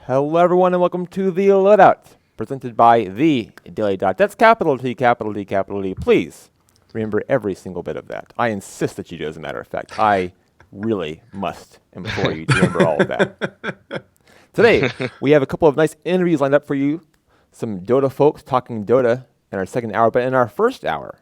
Hello, everyone, and welcome to the LOADOUT, presented by the Daily Dot. That's capital T, capital D, capital D. Please remember every single bit of that. I insist that you do, as a matter of fact. I really must implore you to remember all of that. Today, we have a couple of nice interviews lined up for you. Some Dota folks talking Dota in our second hour, but in our first hour,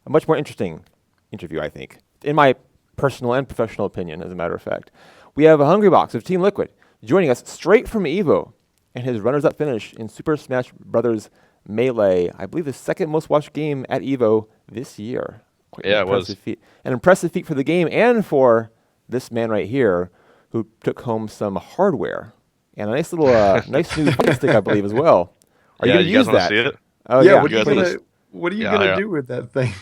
a much more interesting interview, I think, in my personal and professional opinion, as a matter of fact. We have a Hungrybox of Team Liquid joining us straight from EVO and his runners-up finish in Super Smash Bros. Melee, I believe the second most watched game at EVO this year. Quite Yeah, it was. feat. An impressive feat for the game and for this man right here who took home some hardware and a nice little, nice new fight stick, I believe, as well. Are you going to you guys use want to that? see it? Oh, yeah, yeah. what are you Yeah, gonna yeah. do with that thing?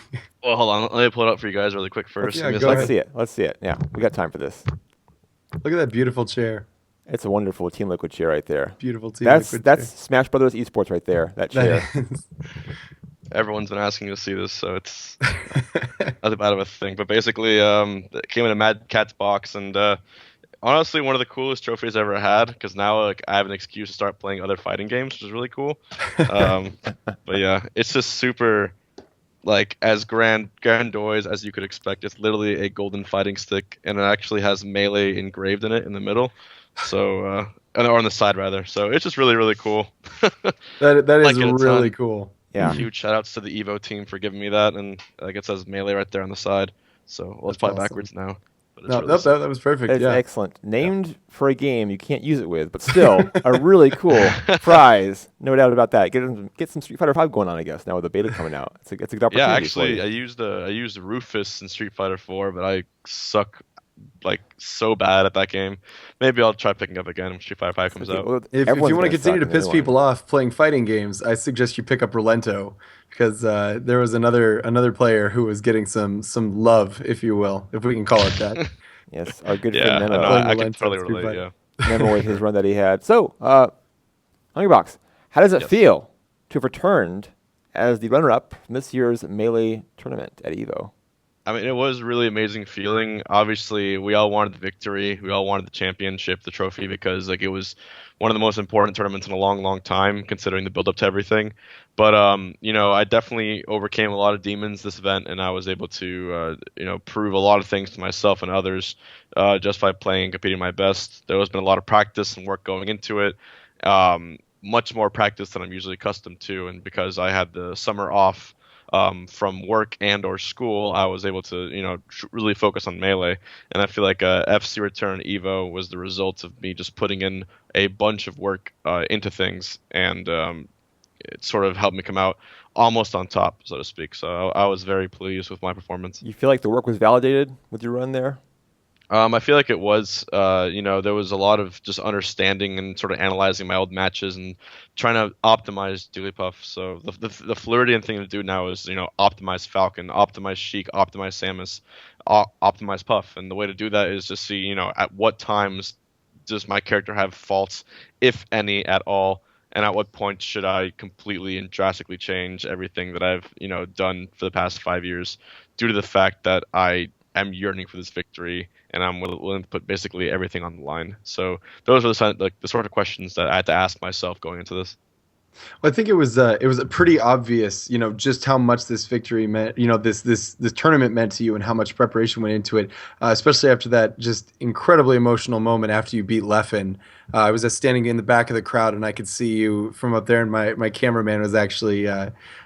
Well, hold on. Let me pull it up for you guys really quick first. Yeah, Give me a go second. Let's see it. Let's see it. Yeah, we got time for this. Look at that beautiful chair. It's a wonderful Team Liquid chair right there. Beautiful Team That's Liquid that's Smash Brothers Esports right there. That chair. chair. Everyone's been asking to see this, so it's not that bad of a thing. But basically, it came in a Mad Catz box, and honestly, one of the coolest trophies I ever had. Because now, I have an excuse to start playing other fighting games, which is really cool. But yeah, it's just super, as grandiose as you could expect. It's literally a golden fighting stick, and it actually has Melee engraved in it in the middle. So, or on the side rather. So it's just really, really cool. that Like is it a really ton. cool. Yeah. Huge shout outs to the Evo team for giving me that, and it says Melee right there on the side. So let's That's play awesome. backwards now. But it's No, really that was perfect. It's Yeah. excellent. Named for a game you can't use it with, but still a really cool prize. No doubt about that. Get some Street Fighter V going on, I guess, now with the beta coming out. It's a good opportunity. Yeah, for actually, you. I used Rufus in Street Fighter 4, but I suck so bad at that game. Maybe I'll try picking up again when Street Fighter 5 comes out. Well, If everyone's you want gonna to continue suck to in the piss new people one. off playing fighting games, I suggest you pick up Relento because there was another player who was getting some love, if you will, if we can call it that. Yes, our good Yeah, friend I know. Memo. Playing I can Valente totally on Street relate. Fighter. Yeah. Memo with his run that he had. So, Hungrybox, how does it Yes. feel to have returned as the runner-up from this year's Melee tournament at EVO? I mean, it was a really amazing feeling. Obviously, we all wanted the victory. We all wanted the championship, the trophy, because it was one of the most important tournaments in a long, long time, considering the build-up to everything. But I definitely overcame a lot of demons this event, and I was able to, prove a lot of things to myself and others just by playing and competing my best. There has been a lot of practice and work going into it. Much more practice than I'm usually accustomed to, and because I had the summer off from work and or school, I was able to, really focus on Melee. And I feel like FC Return Evo was the result of me just putting in a bunch of work into things, and it sort of helped me come out almost on top, so to speak. So I was very pleased with my performance. You feel like the work was validated with your run there? I feel like it was, there was a lot of just understanding and sort of analyzing my old matches and trying to optimize Jigglypuff. So the Floridian thing to do now is, optimize Falcon, optimize Sheik, optimize Samus, optimize Puff. And the way to do that is just see, at what times does my character have faults, if any at all, and at what point should I completely and drastically change everything that I've, done for the past 5 years due to the fact that I am yearning for this victory and I'm willing to put basically everything on the line. So those are the sort of questions that I had to ask myself going into this. Well, I think it was pretty obvious, just how much this victory meant, this tournament meant to you and how much preparation went into it, especially after that just incredibly emotional moment after you beat Leffen. I was standing in the back of the crowd and I could see you from up there, and my cameraman was actually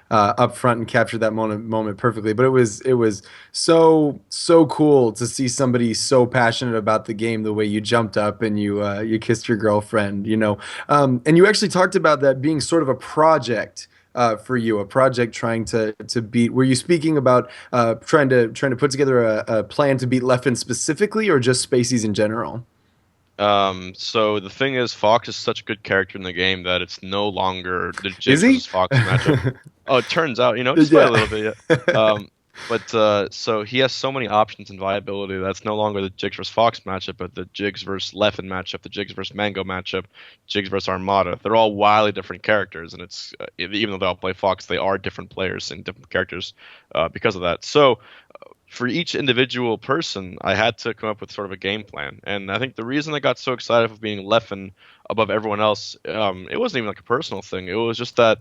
up front and captured that moment perfectly. But it was so cool to see somebody so passionate about the game the way you jumped up and you kissed your girlfriend, and you actually talked about that being sort of a project for you, a project trying to beat. Were you speaking about trying to put together a plan to beat Leffen specifically, or just Spaceys in general? So the thing is, Fox is such a good character in the game that it's no longer the Is Jigs he? versus Fox matchup. Oh, it turns out, just by a little bit, yeah. But so he has so many options and viability that's no longer the Jigs versus Fox matchup, but the Jigs versus Leffen matchup, the Jigs versus Mango matchup, Jigs versus Armada. They're all wildly different characters, and it's even though they all play Fox, they are different players and different characters because of that. So for each individual person, I had to come up with sort of a game plan. And I think the reason I got so excited for being Leffen above everyone else, it wasn't even like a personal thing. It was just that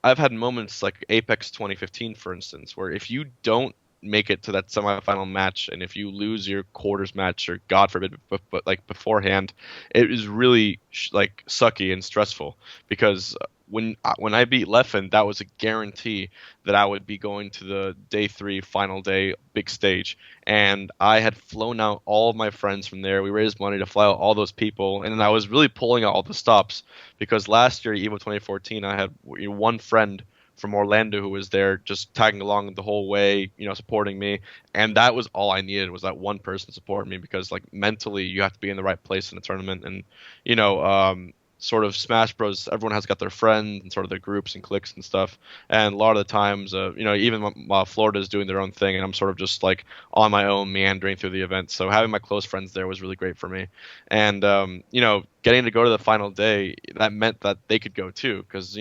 I've had moments like Apex 2015, for instance, where if you don't make it to that semifinal match, and if you lose your quarters match, or God forbid, but like beforehand, it is really like sucky and stressful because when I beat Leffen, that was a guarantee that I would be going to the day 3 final day big stage, and I had flown out all of my friends from there. We raised money to fly out all those people, and then I was really pulling out all the stops because last year, EVO 2014, I had one friend from Orlando who was there just tagging along the whole way, supporting me. And that was all I needed, was that one person supporting me, because like mentally you have to be in the right place in a tournament. And, sort of Smash Bros, everyone has got their friends and sort of their groups and cliques and stuff. And a lot of the times, even while Florida is doing their own thing and I'm sort of just like on my own meandering through the event. So having my close friends there was really great for me. And, getting to go to the final day, that meant that they could go too, because,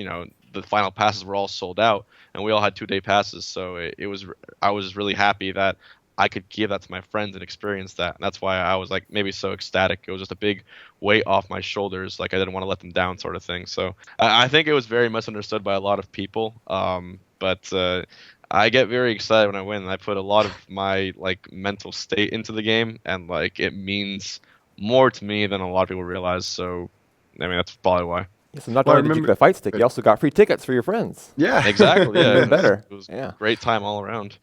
the final passes were all sold out and we all had 2-day passes. So I was really happy that I could give that to my friends and experience that. And that's why I was like maybe so ecstatic. It was just a big weight off my shoulders. Like I didn't want to let them down, sort of thing. So I think it was very misunderstood by a lot of people. But I get very excited when I win. And I put a lot of my like mental state into the game, and like it means more to me than a lot of people realize. So I mean that's probably why. So not only did you get a fight stick, you also got free tickets for your friends. Yeah, exactly. Yeah, Even better. It was a great time all around.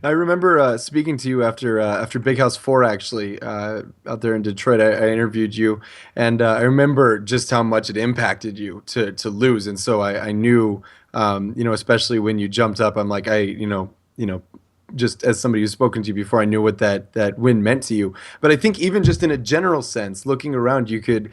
I remember speaking to you after Big House 4, actually, out there in Detroit. I interviewed you, and I remember just how much it impacted you to lose. And so I knew, especially when you jumped up, I'm like, just as somebody who's spoken to you before, I knew what that win meant to you. But I think even just in a general sense, looking around, you could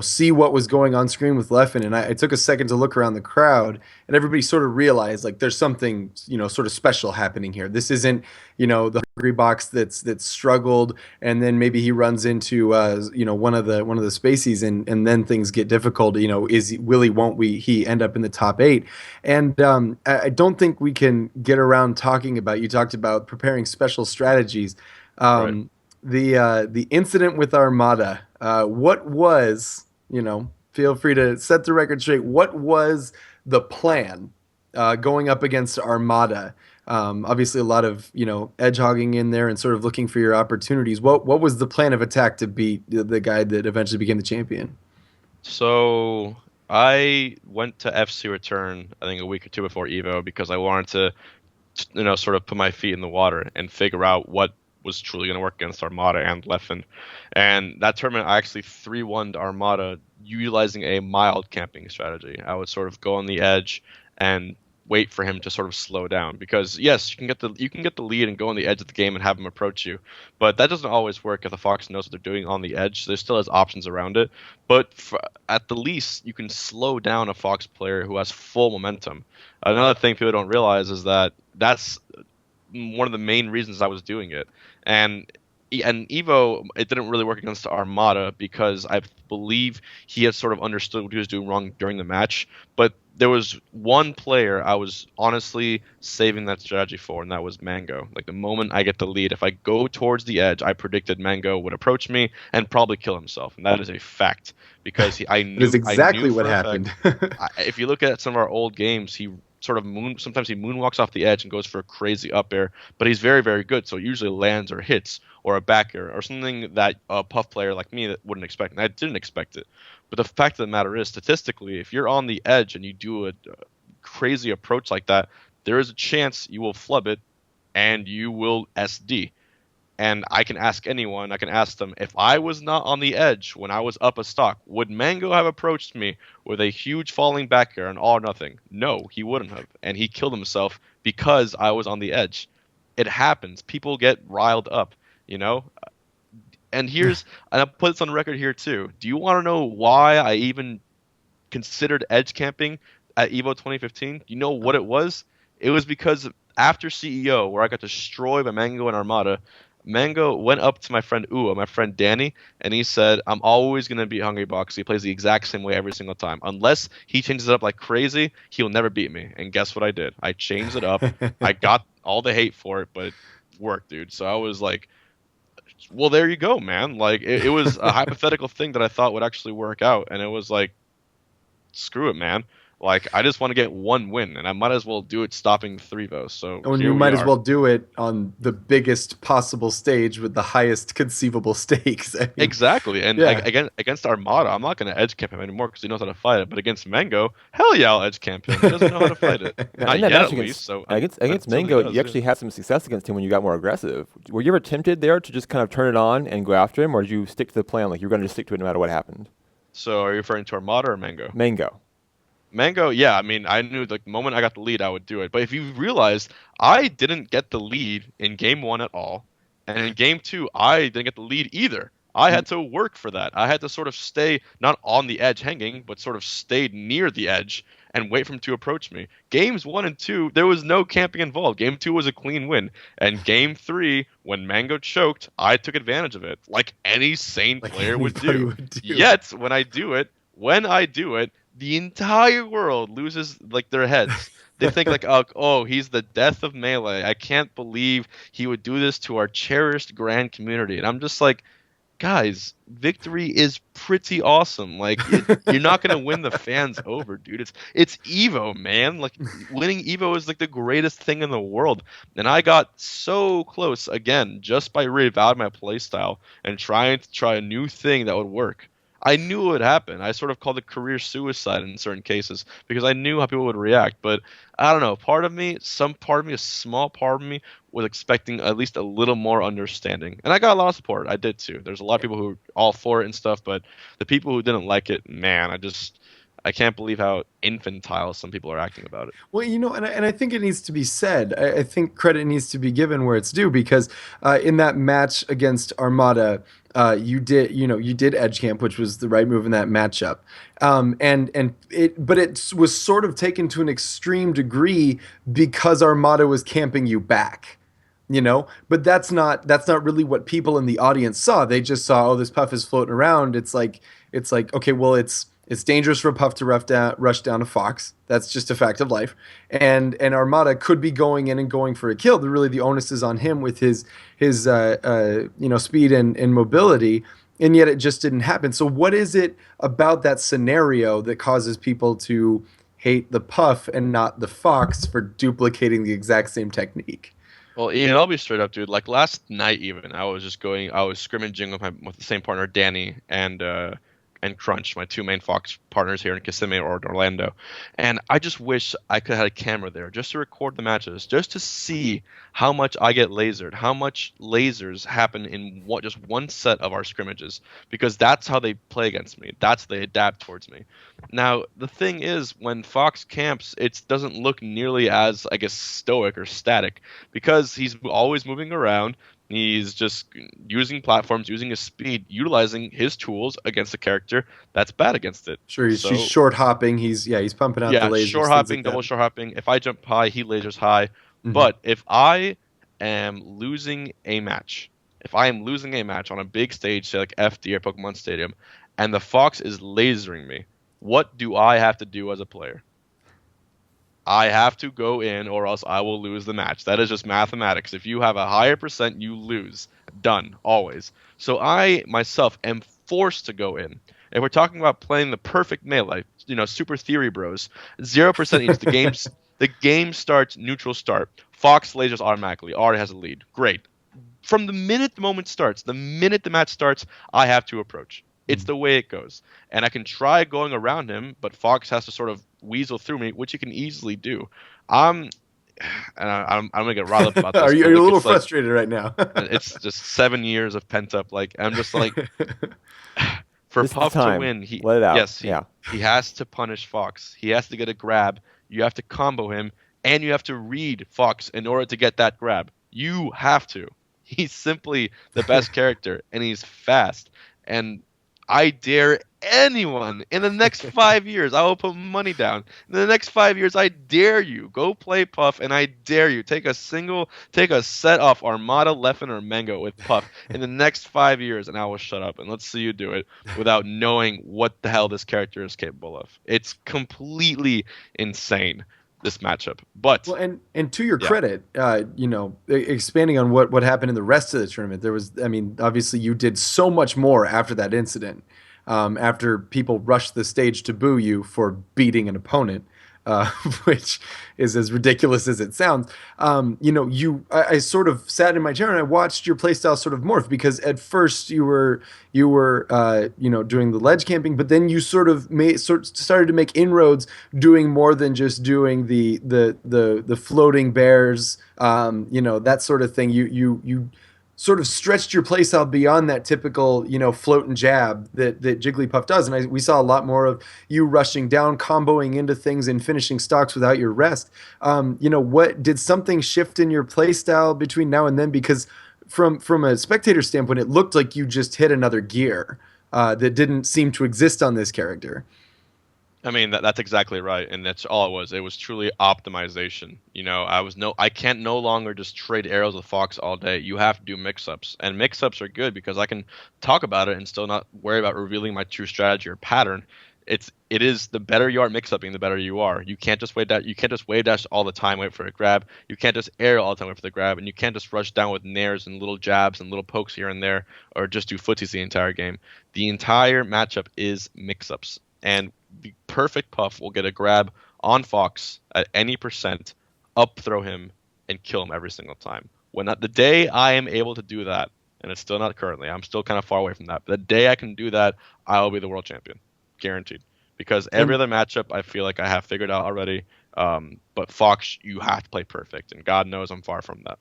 see what was going on screen with Leffen. And I took a second to look around the crowd, and everybody sort of realized like there's something sort of special happening here. This isn't the Hungrybox that's struggled, and then maybe he runs into one of the spacies, and then things get difficult. Won't he end up in the top 8? And I don't think we can get around talking about. You talked about preparing special strategies. Right. The incident with Armada. What was, feel free to set the record straight. What was the plan going up against Armada? Obviously, a lot of edge hogging in there and sort of looking for your opportunities. What was the plan of attack to beat the guy that eventually became the champion? So I went to FC Return, I think a week or 2 before EVO, because I wanted to, sort of put my feet in the water and figure out what was truly going to work against Armada and Leffen. And that tournament, I actually 3-1'd Armada utilizing a mild camping strategy. I would sort of go on the edge and wait for him to sort of slow down, because yes, you can get the lead and go on the edge of the game and have him approach you, but that doesn't always work if the Fox knows what they're doing on the edge. So there still has options around it, but at the least you can slow down a Fox player who has full momentum. Another thing people don't realize is that that's one of the main reasons I was doing it. And EVO, it didn't really work against Armada because I believe he had sort of understood what he was doing wrong during the match. But there was one player I was honestly saving that strategy for, and that was Mango. Like the moment I get the lead, if I go towards the edge, I predicted Mango would approach me and probably kill himself, and that is a fact because I knew. It is exactly what happened. If you look at some of our old games, he sort of sometimes he moonwalks off the edge and goes for a crazy up air, but he's very, very good. So it usually lands or hits or a back air or something that a puff player like me that wouldn't expect. And I didn't expect it. But the fact of the matter is, statistically, if you're on the edge and you do a crazy approach like that, there is a chance you will flub it and you will SD. And I can ask anyone, I can ask them, if I was not on the edge when I was up a stock, would Mango have approached me with a huge falling back air and all or nothing? No, he wouldn't have. And he killed himself because I was on the edge. It happens. People get riled up, And and I'll put this on record here too. Do you want to know why I even considered edge camping at EVO 2015? You know what it was? It was because after CEO, where I got destroyed by Mango and Armada, Mango went up to my friend my friend Danny, and he said, I'm always going to beat Hungrybox. He plays the exact same way every single time. Unless he changes it up like crazy, he'll never beat me. And guess what I did? I changed it up. I got all the hate for it, but it worked, dude. So I was like, well, there you go, man. Like, it was a hypothetical thing that I thought would actually work out. And it was like, screw it, man. Like, I just want to get one win, and I might as well do it stopping 3-0. So And here you we might as are. well do it on the biggest possible stage with the highest conceivable stakes. I mean, Exactly, and yeah. against Armada, I'm not going to edge camp him anymore because he knows how to fight it. But against Mango, hell yeah, I'll edge camp him. He doesn't know how to fight it, Now, not in that yet match at least. So against until he Mango, does, you yeah. actually had some success against him when you got more aggressive. Were you ever tempted there to just kind of turn it on and go after him, or did you stick to the plan, like you were going to just stick to it no matter what happened? So are you referring to Armada or Mango? Mango. Yeah, I mean, I knew like the moment I got the lead, I would do it. But if you realize, I didn't get the lead in game 1 at all, and in game 2, I didn't get the lead either. I had to work for that. I had to sort of stay not on the edge hanging, but sort of stayed near the edge and wait for him to approach me. Games 1 and 2, there was no camping involved. Game 2 was a clean win. And game 3, when Mango choked, I took advantage of it, like any sane player would anybody do. would do. Yet, when I do it, the entire world loses like their heads. They think like, oh, he's the death of Melee. I can't believe he would do this to our cherished grand community. And I'm just like, guys, victory is pretty awesome. Like, you're not gonna win the fans over, dude. It's EVO, man. Like, winning EVO is like the greatest thing in the world. And I got so close again just by reevaluating my playstyle and trying to try a new thing that would work. I knew it would happen. I sort of called it career suicide in certain cases because I knew how people would react. But I don't know. A small part of me was expecting at least a little more understanding. And I got a lot of support. I did too. There's a lot of people who were all for it and stuff. But the people who didn't like it, man, I can't believe how infantile some people are acting about it. Well, and I think it needs to be said. I think credit needs to be given where it's due because in that match against Armada, you did edge camp, which was the right move in that matchup. But it was sort of taken to an extreme degree because Armada was camping you back. But that's not really what people in the audience saw. They just saw, oh, this Puff is floating around. It's like okay, well, it's dangerous for a Puff to rush down a Fox. That's just a fact of life. And Armada could be going in and going for a kill. Really, the onus is on him with his speed and mobility. And yet it just didn't happen. So what is it about that scenario that causes people to hate the Puff and not the Fox for duplicating the exact same technique? Well, Ian, I'll be straight up, dude. Like last night, even I was scrimmaging with the same partner, Danny, and Crunch, my two main Fox partners here in Kissimmee or Orlando. And I just wish I could have had a camera there just to record the matches, just to see how much I get lasered, how much lasers happen in just one set of our scrimmages, because that's how they play against me. That's how they adapt towards me. Now, the thing is, when Fox camps, it doesn't look nearly as, I guess, stoic or static, because he's always moving around. He's just using platforms, using his speed, utilizing his tools against a character that's bad against it. Sure, he's short hopping. He's pumping out the lasers. Short hopping, like double short hopping. If I jump high, he lasers high. Mm-hmm. But if I am losing a match, on a big stage, say like FD or Pokemon Stadium, and the Fox is lasering me, what do I have to do as a player? I have to go in or else I will lose the match. That is just mathematics. If you have a higher percent, you lose. Done. Always. So I, myself, am forced to go in. If we're talking about playing the perfect melee, Super Theory Bros, 0% each. The game starts neutral start. Fox lasers automatically. Already has a lead. Great. From the minute the match starts, I have to approach. It's the way it goes. And I can try going around him, but Fox has to sort of weasel through me, which he can easily do. I'm going to get riled up about this. Are you a little frustrated right now? It's just 7 years of pent up. Like, I'm just like, for this Puff to win, let it out. Yes, he has to punish Fox. He has to get a grab. You have to combo him, and you have to read Fox in order to get that grab. You have to. He's simply the best character, and he's fast. And I dare anyone in the next 5 years. I will put money down. In the next 5 years, I dare you. Go play Puff, and I dare you. Take a set off Armada, Leffen, or Mango with Puff in the next 5 years, and I will shut up. And let's see you do it without knowing what the hell this character is capable of. It's completely insane, this matchup. But well, and to your credit, expanding on what happened in the rest of the tournament, there was, I mean, obviously you did so much more after that incident, after people rushed the stage to boo you for beating an opponent, which is as ridiculous as it sounds. I sort of sat in my chair and I watched your playstyle sort of morph, because at first you were doing the ledge camping, but then you started to make inroads, doing more than just doing the floating bears, that sort of thing. You sort of stretched your playstyle beyond that typical, float and jab that Jigglypuff does. And we saw a lot more of you rushing down, comboing into things, and finishing stocks without your rest. What did something shift in your playstyle between now and then? Because from a spectator standpoint, it looked like you just hit another gear that didn't seem to exist on this character. I mean, that's exactly right, and that's all it was. It was truly optimization. I can't no longer just trade arrows with Fox all day. You have to do mix-ups, and mix-ups are good because I can talk about it and still not worry about revealing my true strategy or pattern. It is the better you are at mix-upping, the better you are. You can't just wave dash all the time, wait for a grab. You can't just aerial all the time, wait for the grab, and you can't just rush down with nairs and little jabs and little pokes here and there, or just do footsies the entire game. The entire matchup is mix-ups, and the perfect Puff will get a grab on Fox at any percent, up throw him, and kill him every single time. The day I am able to do that, and it's still not currently, I'm still kind of far away from that, but the day I can do that, I will be the world champion. Guaranteed. Because every other matchup I feel like I have figured out already. But Fox, you have to play perfect, and God knows I'm far from that.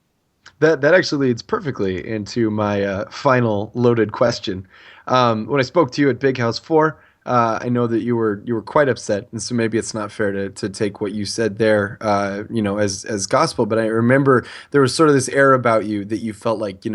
That actually leads perfectly into my final loaded question. When I spoke to you at Big House 4, I know that you were quite upset, and so maybe it's not fair to take what you said there, as gospel. But I remember there was sort of this air about you that you felt like,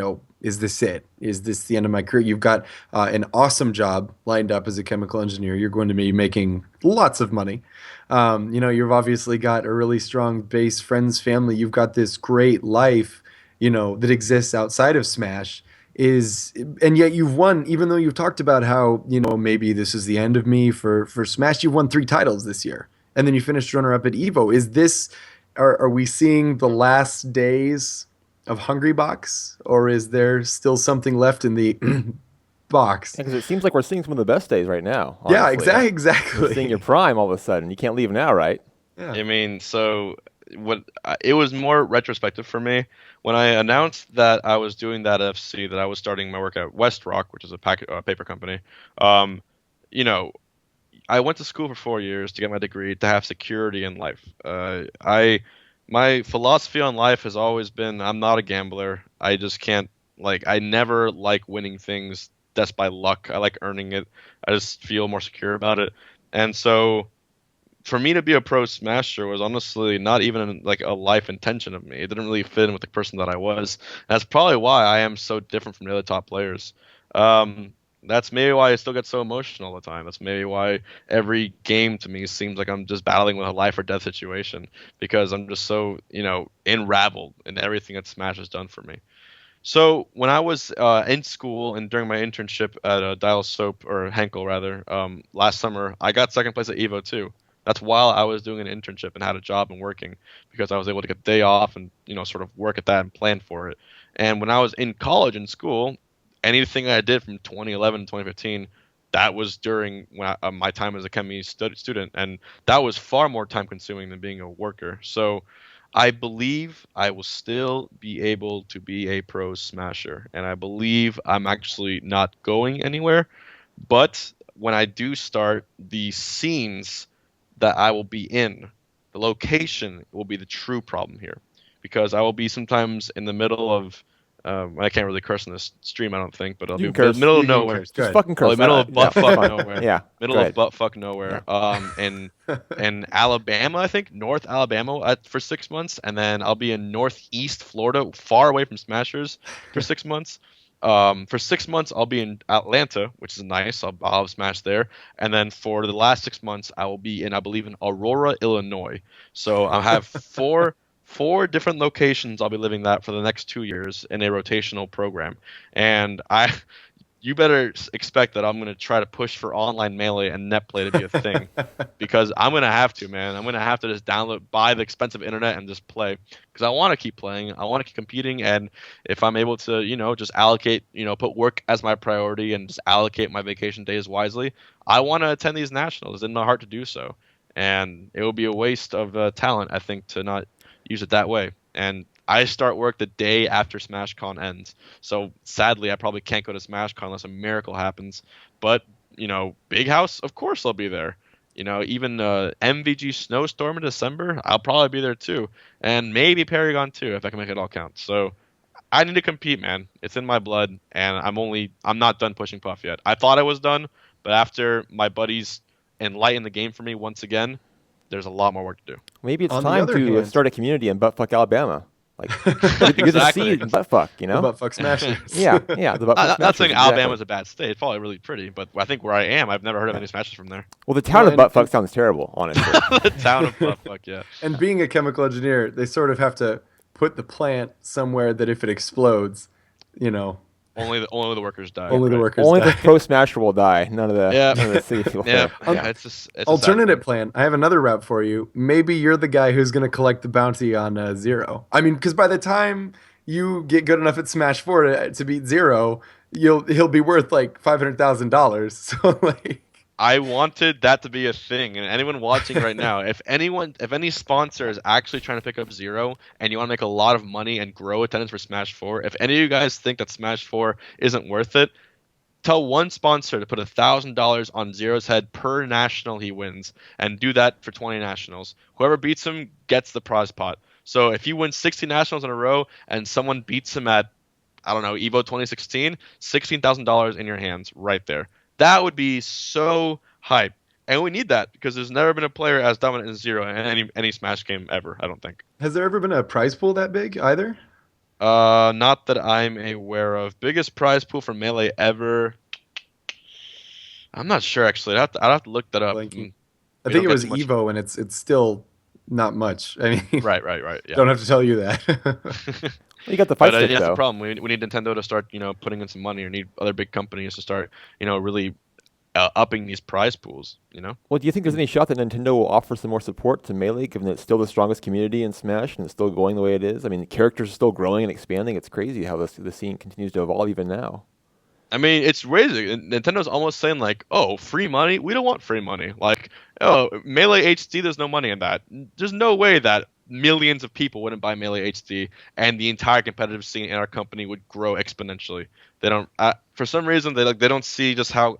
is this it? Is this the end of my career? You've got an awesome job lined up as a chemical engineer. You're going to be making lots of money. You've obviously got a really strong base, friends, family. You've got this great life, that exists outside of Smash. And yet you've won, even though you've talked about how, maybe this is the end of me for Smash. You've won 3 titles this year, and then you finished runner-up at EVO. Are we seeing the last days of Hungrybox, or is there still something left in the box? Because it seems like we're seeing some of the best days right now. Yeah, honestly. exactly. We're seeing your prime all of a sudden. You can't leave now, right? Yeah. I mean, so it was more retrospective for me when I announced that I was doing that FC, that I was starting my work at West Rock, which is a paper company. I went to school for 4 years to get my degree to have security in life. My philosophy on life has always been, I'm not a gambler. I just can't, I never like winning things just by luck. I like earning it. I just feel more secure about it. And so for me to be a pro smasher was honestly not even a life intention of me. It didn't really fit in with the person that I was. And that's probably why I am so different from the other top players. That's maybe why I still get so emotional all the time. That's maybe why every game to me seems like I'm just battling with a life or death situation, because I'm just so, enraveled in everything that Smash has done for me. So when I was in school and during my internship at Dial Soap, or Henkel rather, last summer, I got second place at EVO too. That's while I was doing an internship and had a job and working, because I was able to get a day off and, sort of work at that and plan for it. And when I was in college and school, anything I did from 2011 to 2015, that was during my time as a chemistry student, and that was far more time consuming than being a worker. So I believe I will still be able to be a pro smasher, and I believe I'm actually not going anywhere. But when I do start, the scenes that I will be in, the location will be the true problem here, because I will be sometimes in the middle of I can't really curse in this stream, I don't think, but I'll be in the middle of nowhere. Just fucking curse. Middle of buttfuck nowhere. Yeah. Middle of buttfuck nowhere. Yeah. In Alabama, I think, North Alabama for 6 months, and then I'll be in Northeast Florida, far away from Smashers, for 6 months. For 6 months, I'll be in Atlanta, which is nice. I'll have Smash there. And then for the last 6 months, I will be in, I believe, in Aurora, Illinois. So I have four different locations I'll be living that for the next 2 years in a rotational program. And you better expect that I'm going to try to push for online Melee and net play to be a thing, because I'm going to have to, man. I'm going to have to just buy the expensive internet and just play, because I want to keep playing. I want to keep competing. And if I'm able to, just allocate, put work as my priority and just allocate my vacation days wisely, I want to attend these nationals. It's in my heart to do so. And it would be a waste of talent, I think, to not use it that way. And I start work the day after SmashCon ends. So sadly, I probably can't go to SmashCon unless a miracle happens. But, Big House, of course I'll be there. Even MVG Snowstorm in December, I'll probably be there too. And maybe Paragon too, if I can make it all count. So I need to compete, man. It's in my blood, and I'm not done pushing Puff yet. I thought I was done, but after my buddies enlighten the game for me once again, there's a lot more work to do. Maybe it's time to start a community in Buttfuck, Alabama. Like, you're the seed in Buttfuck, The Buttfuck Smashers. yeah, the Buttfuck Smashers. Not saying Alabama's a bad state. It's probably really pretty, but I think where I am, I've never heard of any Smashers from there. Well, the town of Buttfuck sounds terrible, honestly. The town of Buttfuck, yeah. And being a chemical engineer, they sort of have to put the plant somewhere that if it explodes, Only the workers die. Only the workers Only die. the pro Smasher will die. None of the city people. Yeah. It's Alternative plan. I have another route for you. Maybe you're the guy who's going to collect the bounty on Zero. I mean, because by the time you get good enough at Smash 4 to beat Zero, he'll be worth like $500,000. So like, I wanted that to be a thing, and anyone watching right now, if any sponsor is actually trying to pick up Zero and you want to make a lot of money and grow attendance for Smash 4, if any of you guys think that Smash 4 isn't worth it, tell one sponsor to put $1,000 on Zero's head per national he wins, and do that for 20 nationals. Whoever beats him gets the prize pot. So if you win 60 nationals in a row and someone beats him at, I don't know, EVO 2016, $16,000 in your hands right there. That would be so hype. And we need that, because there's never been a player as dominant as Zero in any Smash game ever, I don't think. Has there ever been a prize pool that big either? Not that I'm aware of. Biggest prize pool for Melee ever? I'm not sure, actually. I'd have to look that up. I think it was EVO, and it's still not much. I mean, right. Yeah. Don't have to tell you that. You got the fight stick, that's though. the problem. We need Nintendo to start, putting in some money, or need other big companies to start, really upping these prize pools, Well, do you think there's any shot that Nintendo will offer some more support to Melee, given that it's still the strongest community in Smash and it's still going the way it is? I mean, the characters are still growing and expanding. It's crazy how the scene continues to evolve even now. I mean, it's crazy. Nintendo's almost saying like, "Oh, free money? We don't want free money." Like, "Oh, Melee HD, there's no money in that." There's no way that millions of people wouldn't buy Melee HD, and the entire competitive scene in our company would grow exponentially. They don't, for some reason, they don't see just how,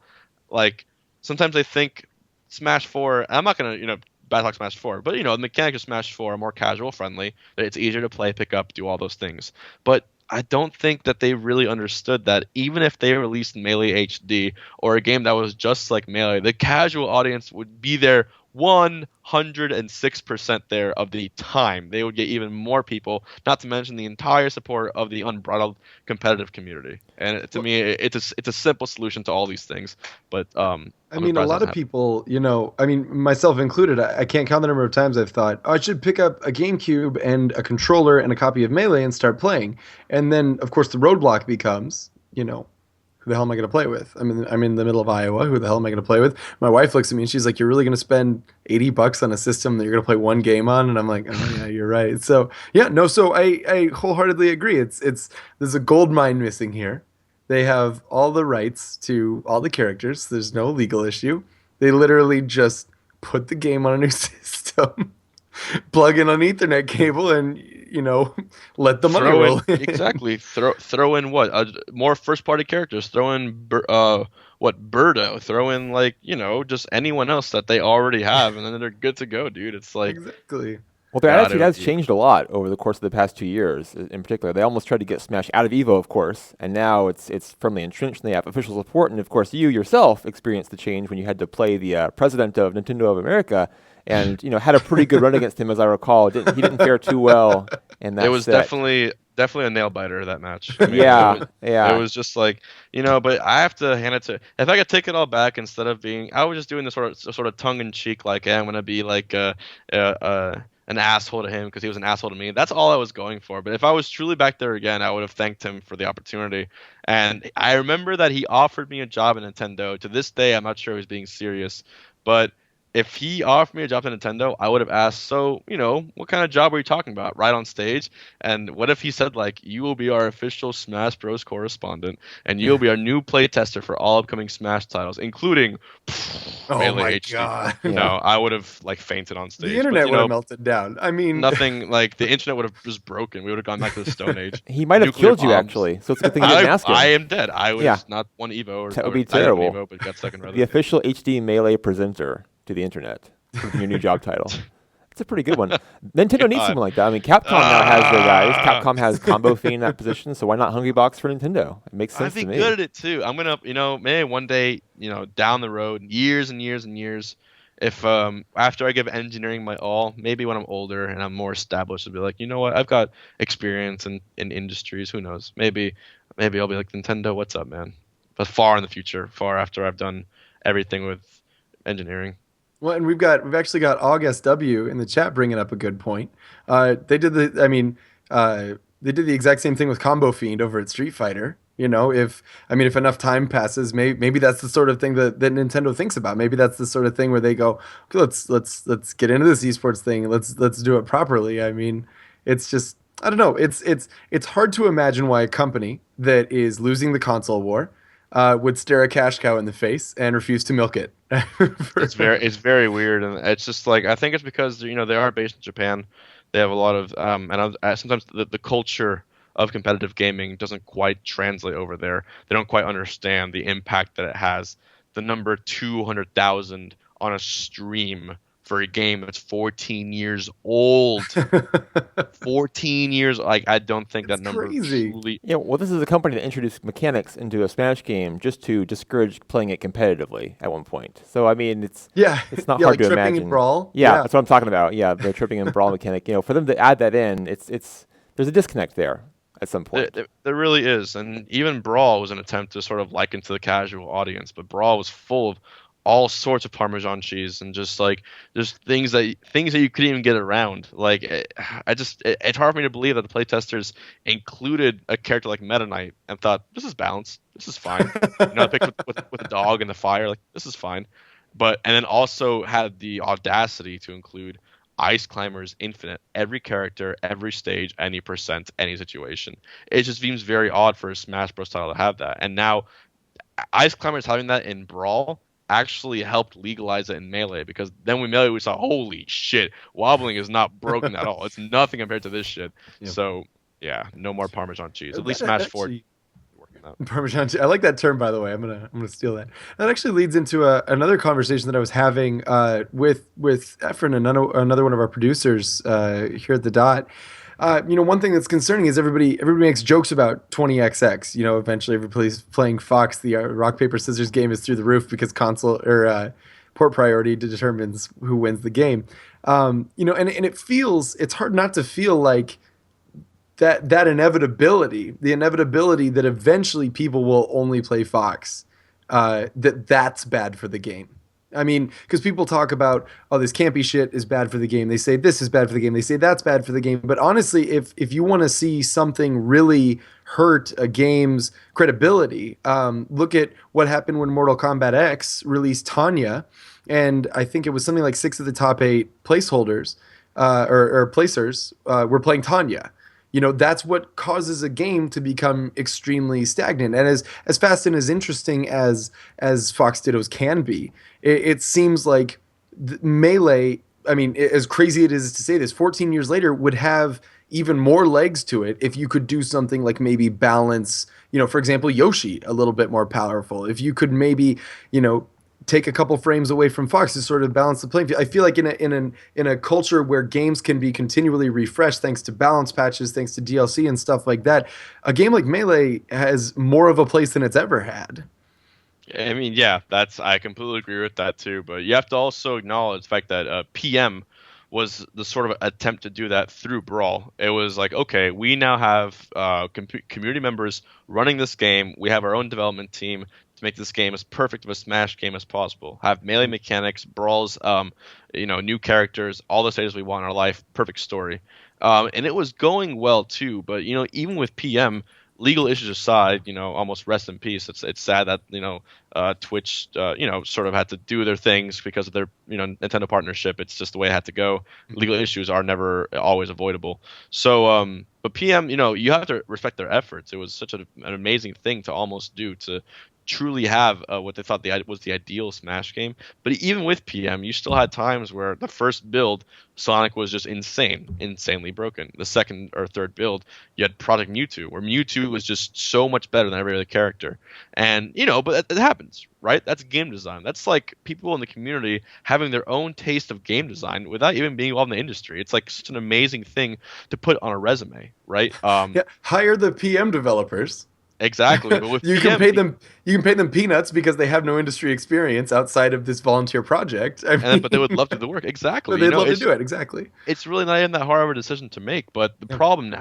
like, sometimes they think Smash 4. I'm not gonna, bad talk Smash 4, but the mechanics of Smash 4 are more casual friendly. It's easier to play, pick up, do all those things. But I don't think that they really understood that even if they released Melee HD, or a game that was just like Melee, the casual audience would be there 106% there of the time. They would get even more people, not to mention the entire support of the unbridled competitive community. And to me, it's a simple solution to all these things. But I mean, a lot of people, myself included, I can't count the number of times I've thought, I should pick up a GameCube and a controller and a copy of Melee and start playing. And then, of course, the roadblock becomes, who the hell am I going to play with? I'm in the middle of Iowa. Who the hell am I going to play with? My wife looks at me and she's like, "You're really going to spend $80 on a system that you're going to play one game on?" And I'm like, "Oh yeah, you're right." So yeah, no. So I wholeheartedly agree. There's a gold mine missing here. They have all the rights to all the characters. There's no legal issue. They literally just put the game on a new system, plug in an Ethernet cable, and let the money roll. Exactly. Throw in what? More first party characters. Throw in Birdo. Throw in just anyone else that they already have, and then they're good to go, dude. It's like exactly. Well, their attitude has changed a lot over the course of the past 2 years. In particular, they almost tried to get Smash out of EVO, of course, and now it's firmly entrenched. And they have official support, and of course, you yourself experienced the change when you had to play the president of Nintendo of America, and had a pretty good run against him, as I recall. He didn't fare too well in that. It was set. definitely definitely a nail biter, that match. I mean, Yeah, it was just like, but I have to hand it to. If I could take it all back, instead of being, I was just doing this sort of tongue in cheek, like, hey, I'm gonna be like an asshole to him because he was an asshole to me. That's all I was going for. But if I was truly back there again, I would have thanked him for the opportunity. And I remember that he offered me a job at Nintendo. To this day, I'm not sure he was being serious, but if he offered me a job at Nintendo, I would have asked, so, what kind of job are you talking about? Right on stage? And what if he said, like, you will be our official Smash Bros. Correspondent, and you'll be our new playtester for all upcoming Smash titles, including Melee HD. God. No, I would have, like, fainted on stage. The internet but, would have melted down. I mean, nothing, like, the internet would have just broken. We would have gone back to the Stone Age. He might have Nuclear killed you, bombs. actually. So it's a good thing you didn't ask him. I am dead. I was Yeah. not one Evo. That would be I didn't terrible. Evo, but got second rather. The official HD Melee presenter to the internet. Your new job title. It's a pretty good one. Nintendo needs someone like that. I mean, Capcom now has their guys. Capcom has Combo Fiend in that position, so why not Hungrybox for Nintendo? It makes sense to me. I'd be good at it too. I'm gonna, maybe one day, down the road, years and years and years, if after I give engineering my all, maybe when I'm older and I'm more established, I'll be like, you know what, I've got experience in industries. Who knows? Maybe I'll be like, Nintendo, what's up, man? But far in the future, far after I've done everything with engineering. Well, and we've actually got August W in the chat bringing up a good point. They did the exact same thing with Combo Fiend over at Street Fighter. If enough time passes, maybe that's the sort of thing that Nintendo thinks about. Maybe that's the sort of thing where they go, okay, let's get into this esports thing. Let's do it properly. I mean, it's just, I don't know. It's hard to imagine why a company that is losing the console war would stare a cash cow in the face and refuse to milk it. It's very weird, and it's just like, I think it's because they are based in Japan. They have a lot of sometimes the culture of competitive gaming doesn't quite translate over there. They don't quite understand the impact that it has. The number 200,000 on a stream for a game that's 14 years old. 14 years. Like, I don't think that number crazy. Truly... Yeah, well, this is a company that introduced mechanics into a Smash game just to discourage playing it competitively at one point. So, I mean, it's not hard like to tripping imagine. And brawl. Yeah, that's what I'm talking about. Yeah, the tripping and brawl mechanic. For them to add that in, there's a disconnect there at some point. There really is. And even Brawl was an attempt to sort of liken to the casual audience, but Brawl was full of all sorts of Parmesan cheese and just things that you couldn't even get around. Like, it's hard for me to believe that the playtesters included a character like Meta Knight and thought, this is balanced, this is fine. I picked with the dog and the fire, like, this is fine. And then also had the audacity to include Ice Climbers Infinite, every character, every stage, any percent, any situation. It just seems very odd for a Smash Bros. Title to have that. And now Ice Climbers having that in Brawl actually helped legalize it in Melee, because then with Melee we saw, holy shit, wobbling is not broken at all. It's nothing compared to this shit. Yep. So yeah, no more Parmesan cheese. At least Smash 4 working out. Parmesan cheese. I like that term, by the way. I'm gonna steal that. That actually leads into another conversation that I was having with Efren, another one of our producers here at the Dot. One thing that's concerning is everybody makes jokes about 20XX. Eventually everybody's playing Fox. The rock, paper, scissors game is through the roof because console or port priority determines who wins the game. And it's hard not to feel like that inevitability, the inevitability that eventually people will only play Fox, that's bad for the game. I mean, because people talk about, oh, this campy shit is bad for the game. They say this is bad for the game. They say that's bad for the game. But honestly, if you want to see something really hurt a game's credibility, look at what happened when Mortal Kombat X released Tanya. And I think it was something like 6 of the top 8 placeholders or placers were playing Tanya. That's what causes a game to become extremely stagnant. And as fast and as interesting as Fox Dittos can be, it seems like Melee, I mean, as crazy it is to say this, 14 years later would have even more legs to it if you could do something like maybe balance, for example, Yoshi a little bit more powerful. If you could maybe, take a couple frames away from Fox to sort of balance the playing field. I feel like in a culture where games can be continually refreshed thanks to balance patches, thanks to DLC and stuff like that, a game like Melee has more of a place than it's ever had. I mean, yeah, I completely agree with that too. But you have to also acknowledge the fact that PM was the sort of attempt to do that through Brawl. It was like, okay, we now have community members running this game. We have our own development team to make this game as perfect of a Smash game as possible. Have melee mechanics, Brawls, new characters, all the stages we want in our life, perfect story. And it was going well too, but even with PM, legal issues aside, almost rest in peace. It's sad that Twitch, sort of had to do their things because of their Nintendo partnership. It's just the way it had to go. Legal issues are never always avoidable. So, but PM, you have to respect their efforts. It was such an amazing thing to almost do to truly have what they thought was the ideal Smash game. But even with PM, you still had times where the first build, Sonic was just insanely broken. The second or third build, you had Project Mewtwo, where Mewtwo was just so much better than every other character. And, but it happens, right? That's game design. That's like people in the community having their own taste of game design without even being involved in the industry. It's like such an amazing thing to put on a resume, right? Yeah, hire the PM developers. Exactly. But with you PM, can pay them peanuts because they have no industry experience outside of this volunteer project. But they would love to do the work. Exactly. They'd love to do it. Exactly. It's really not even that hard of a decision to make. But the problem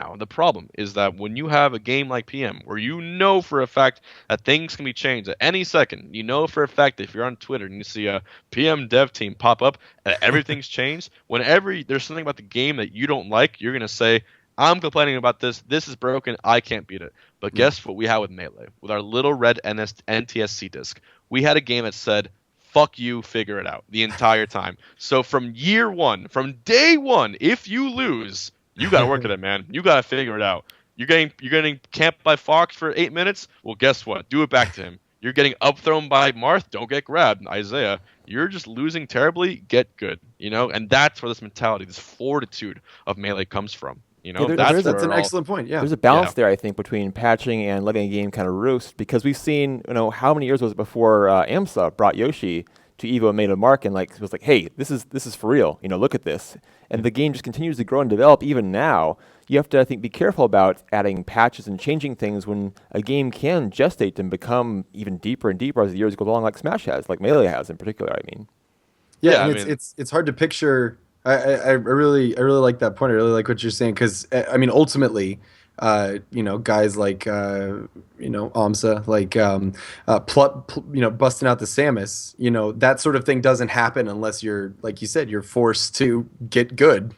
is that when you have a game like PM, where you know for a fact that things can be changed at any second, you know for a fact that if you're on Twitter and you see a PM dev team pop up and everything's changed, whenever there's something about the game that you don't like, you're going to say, I'm complaining about this. This is broken. I can't beat it. But guess what we had with Melee? With our little red NTSC disc, we had a game that said, fuck you, figure it out the entire time. So from year one, from day one, if you lose, you got to work at it, man. You got to figure it out. You're getting camped by Fox for 8 minutes? Well, guess what? Do it back to him. You're getting upthrown by Marth? Don't get grabbed. Isaiah, you're just losing terribly. Get good. And that's where this mentality, this fortitude of Melee comes from. That's an excellent point. Yeah, there's a balance there, I think, between patching and letting a game kind of roost, because we've seen, how many years was it before AMSA brought Yoshi to EVO and made a mark and was like, hey, this is for real. Look at this, and the game just continues to grow and develop. Even now, you have to, I think, be careful about adding patches and changing things when a game can gestate and become even deeper and deeper as the years go along, like Smash has, like Melee has in particular. I mean, it's hard to picture. I really like that point. I really like what you're saying, because ultimately, guys like AMSA, like busting out the Samus, that sort of thing doesn't happen unless you're, like you said, you're forced to get good,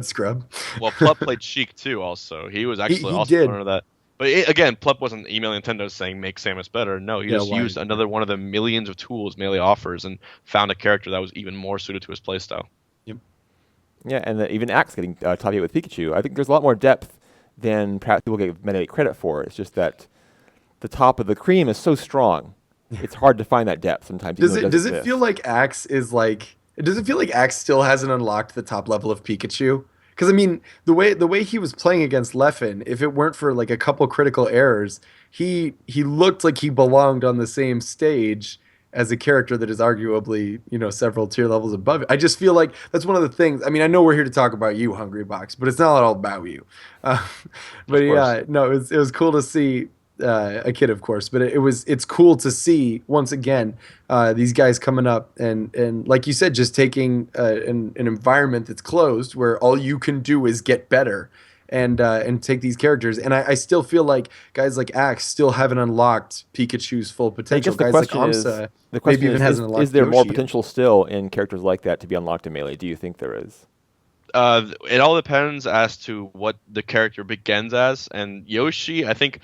scrub. Well, Plup played Sheik too. Also, he was actually also did. part of that. But again, Plup wasn't emailing Nintendo saying make Samus better. No, he just used another one of the millions of tools Melee offers and found a character that was even more suited to his playstyle. Yeah, and even Axe getting top 8 with Pikachu. I think there's a lot more depth than perhaps people give Melee credit for. It's just that the top of the cream is so strong. It's hard to find that depth sometimes. Does it feel like Axe is like? Does it feel like Axe still hasn't unlocked the top level of Pikachu? Because the way he was playing against Leffen, if it weren't for like a couple critical errors, he looked like he belonged on the same stage as a character that is arguably, several tier levels above it. I just feel like that's one of the things. I know we're here to talk about you, Hungrybox, but it's not all about you. But yeah, no, it was cool to see a kid, of course, but it's cool to see once again these guys coming up and like you said, just taking an environment that's closed where all you can do is get better. And take these characters, and I still feel like guys like Axe still haven't unlocked Pikachu's full potential. Guys like AMSA, is there more potential still in characters like that to be unlocked in Melee? Do you think there is? It all depends as to what the character begins as, and Yoshi, I think,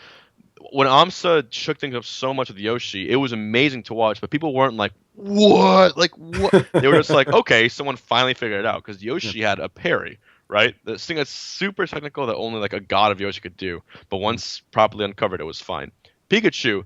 when AMSA shook things up so much with Yoshi, it was amazing to watch, but people weren't like, what? Like, what? They were just like, okay, someone finally figured it out, because Yoshi had a parry. Right? This thing that's super technical that only like a god of Yoshi could do. But once properly uncovered, it was fine. Pikachu,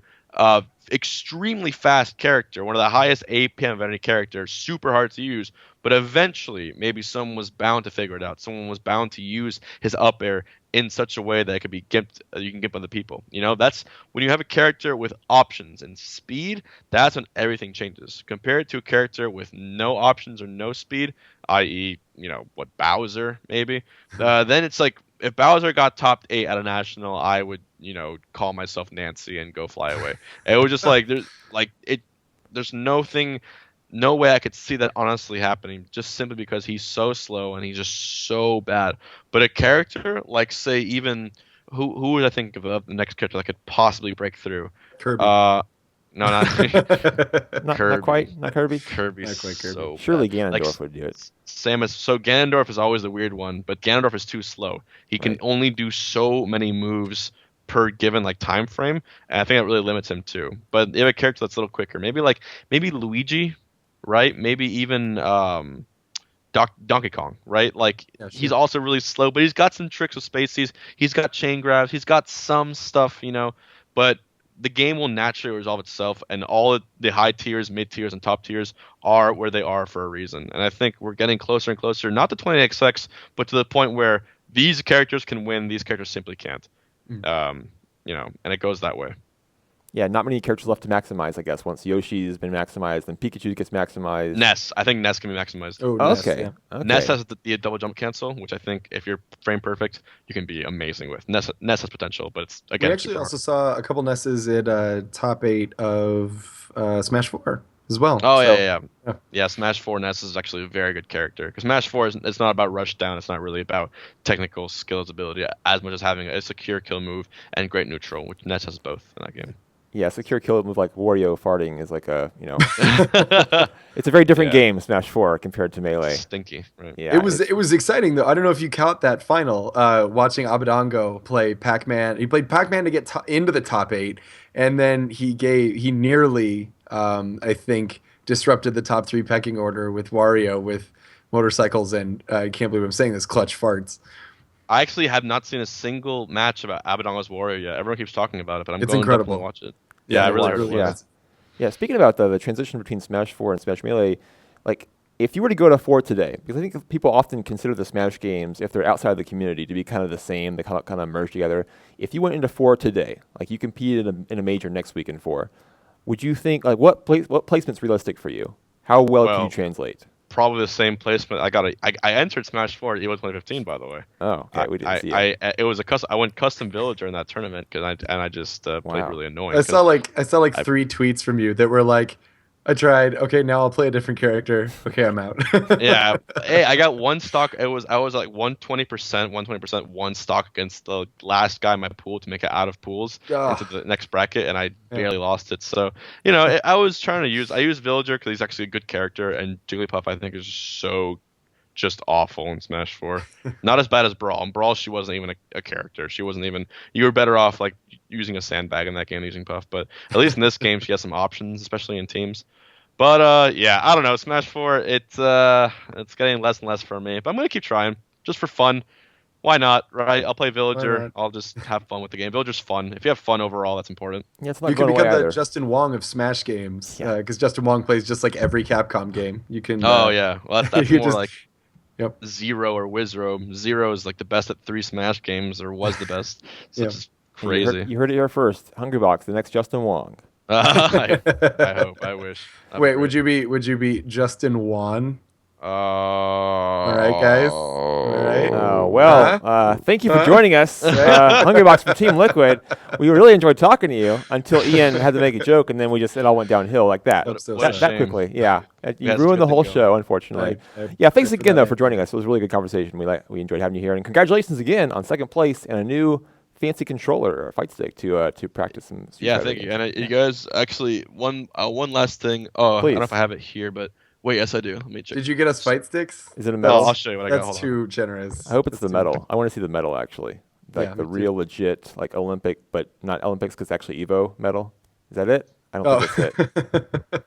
extremely fast character, one of the highest APM of any character, super hard to use. But eventually, maybe someone was bound to figure it out. Someone was bound to use his up air in such a way that it could be gimped, you can gimp other people. That's when you have a character with options and speed, that's when everything changes. Compared to a character with no options or no speed, i.e., Bowser, maybe, then it's like, if Bowser got top 8 at a national, I would, call myself Nancy and go fly away. It was just like, there's no way I could see that honestly happening, just simply because he's so slow and he's just so bad. But a character like, say, even who would I think of the next character that could possibly break through? Kirby. No, not Not quite. Not Kirby. Kirby's Not quite Kirby. so Surely bad. Ganondorf would do it. Samus. So Ganondorf is always the weird one, but Ganondorf is too slow. He can Right. only do so many moves per given like time frame, and I think that really limits him too. But if a character that's a little quicker, maybe Luigi, right? Maybe even Donkey Kong, right? Like Yeah, sure. he's also really slow, but he's got some tricks with space. He's got chain grabs. He's got some stuff, but the game will naturally resolve itself, and all the high tiers, mid tiers, and top tiers are where they are for a reason. And I think we're getting closer and closer, not to 20XX, but to the point where these characters can win, these characters simply can't. And it goes that way. Yeah, not many characters left to maximize, I guess. Once Yoshi's been maximized, then Pikachu gets maximized. Ness. I think Ness can be maximized. Oh, Oh, Ness, okay. yeah. Okay. Ness has the double jump cancel, which I think if you're frame perfect, you can be amazing with. Ness has potential, but it's, again, We actually super also saw a couple Nesses at top 8 of Smash 4 as well. Oh, So, yeah. Yeah, Smash 4 Ness is actually a very good character. Because Smash 4, it's not about rush down. It's not really about technical skills ability as much as having a secure kill move and great neutral, which Ness has both in that game. Yeah, secure kill move like Wario farting is like a, it's a very different game, Smash 4, compared to Melee. Stinky, right? Yeah, It was exciting though. I don't know if you count that final. Watching Abadango play Pac-Man. He played Pac-Man to get into the top 8, and then he nearly, I think, disrupted the top 3 pecking order with Wario with motorcycles and I can't believe I'm saying this, clutch farts. I actually have not seen a single match about Abadango's Warrior yet. Everyone keeps talking about it, but I'm It's going to incredible. definitely watch it. Yeah, I really heard it really was. is. Yeah, speaking about the transition between Smash 4 and Smash Melee, like, if you were to go to 4 today, because I think people often consider the Smash games, if they're outside the community, to be kind of the same, they kind of merge together. If you went into 4 today, like you competed in a major next week in 4, would you think, like, what placement's realistic for you? How well can you translate? Probably the same placement. I entered Smash 4 at EVO 2015, by the way. Oh, okay, we didn't see it. It was I went custom villager in that tournament I just played really annoying. I saw like 3 tweets from you that were like, I tried. Okay, now I'll play a different character. Okay, I'm out. Yeah. Hey, I got one stock. I was like 120%, one stock against the last guy in my pool to make it out of pools into the next bracket, and I barely lost it. So, I was trying to use Villager because he's actually a good character, and Jigglypuff I think is just awful in Smash 4. Not as bad as Brawl. In Brawl, she wasn't even a character. She wasn't even. You were better off like using a sandbag in that game than using Puff. But at least in this game, she has some options, especially in teams. But yeah, I don't know. Smash 4, it's getting less and less for me. But I'm gonna keep trying, just for fun. Why not, right? I'll play Villager. I'll just have fun with the game. Villager's fun. If you have fun overall, that's important. Yeah, it's not You can going away become either. the Justin Wong of Smash games because Justin Wong plays just like every Capcom game. You can. Oh yeah, well that's you more just- like Zero or Wizro. Zero is like the best at 3 Smash games, or was the best. So it's just crazy. You heard it here first. Hungrybox, the next Justin Wong. I hope. I wish. Wait, would you be Justin Wan? All right, guys. All right. Thank you for joining us, Hungrybox from Team Liquid. We really enjoyed talking to you until Ian had to make a joke, and then it all went downhill like that. That quickly. Yeah, you ruined the whole show, unfortunately. Thanks again though for joining us. It was a really good conversation. We enjoyed having you here, and congratulations again on second place and a new fancy controller or fight stick to practice some. Thank you. And you guys, actually, one last thing. Oh, I don't know if I have it here, but. Wait, yes, I do. Let me check. Did you get us fight sticks? Is it a metal? No, I'll show you what I got. That's too generous. I hope it's the metal. I want to see the metal actually, like the real legit, like Olympic, but not Olympics because it's actually Evo metal. Is that it? I don't think that's it.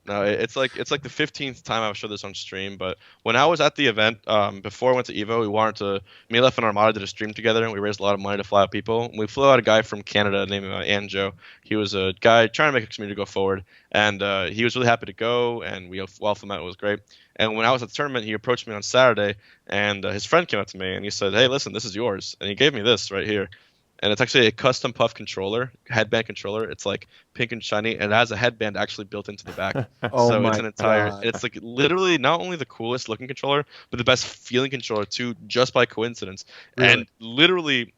No, it's like the 15th time I've showed this on stream. But when I was at the event, before I went to Evo, me, Left, and Armada did a stream together, and we raised a lot of money to fly out people. We flew out a guy from Canada named Anjo. He was a guy trying to make a community go forward, and he was really happy to go, and we welcomed him out. It was great. And when I was at the tournament, he approached me on Saturday, and his friend came up to me, and he said, "Hey, listen, this is yours." And he gave me this right here. And it's actually a custom Puff controller, headband controller. It's like pink and shiny, and it has a headband actually built into the back. So it's an entire. God. It's like literally not only the coolest looking controller, but the best feeling controller too, just by coincidence. Really? And literally,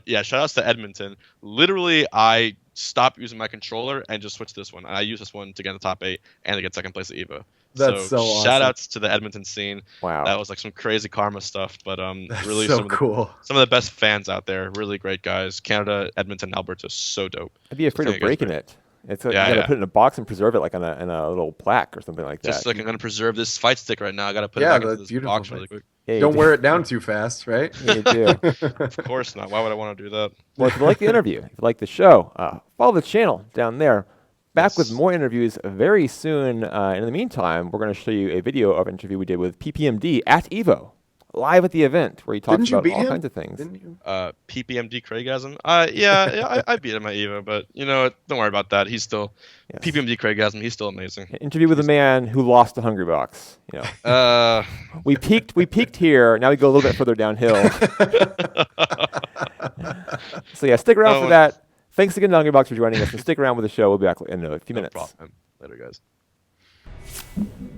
shout outs to Edmonton. Literally, I stop using my controller and just switch to this one. And I use this one to get in the top 8 and to get second place at EVO. That's so awesome. Shout outs to the Edmonton scene. Wow. That was like some crazy karma stuff, but That's really so cool. some of the best fans out there. Really great guys. Canada, Edmonton, Alberta, so dope. I'd be afraid of breaking it. It's like Yeah, you gotta yeah. put it in a box and preserve it like on a little plaque or something like that. Just like I'm gonna preserve this fight stick right now. I gotta put it Yeah, back into that's this beautiful. box really quick. Yeah, you Don't do. wear it down too fast, right? Yeah, you do. Of course not. Why would I want to do that? Well, if you like the interview, if you like the show, follow the channel down there. Back with Yes. more interviews very soon. In the meantime, we're going to show you a video of an interview we did with PPMD at EVO, live at the event, where he talks Didn't you about beat all him? kinds of things. Didn't you? PPMD Craigasm. I beat him at EVO, but you know what? Don't worry about that. He's still Yes. PPMD Craigasm. He's still amazing. An interview with a man who lost to Hungrybox. You know, we peaked here. Now we go a little bit further downhill. So yeah, stick around for that. Thanks again to Hungrybox for joining us, and stick around with the show. We'll be back in a few No minutes. problem. Later, guys.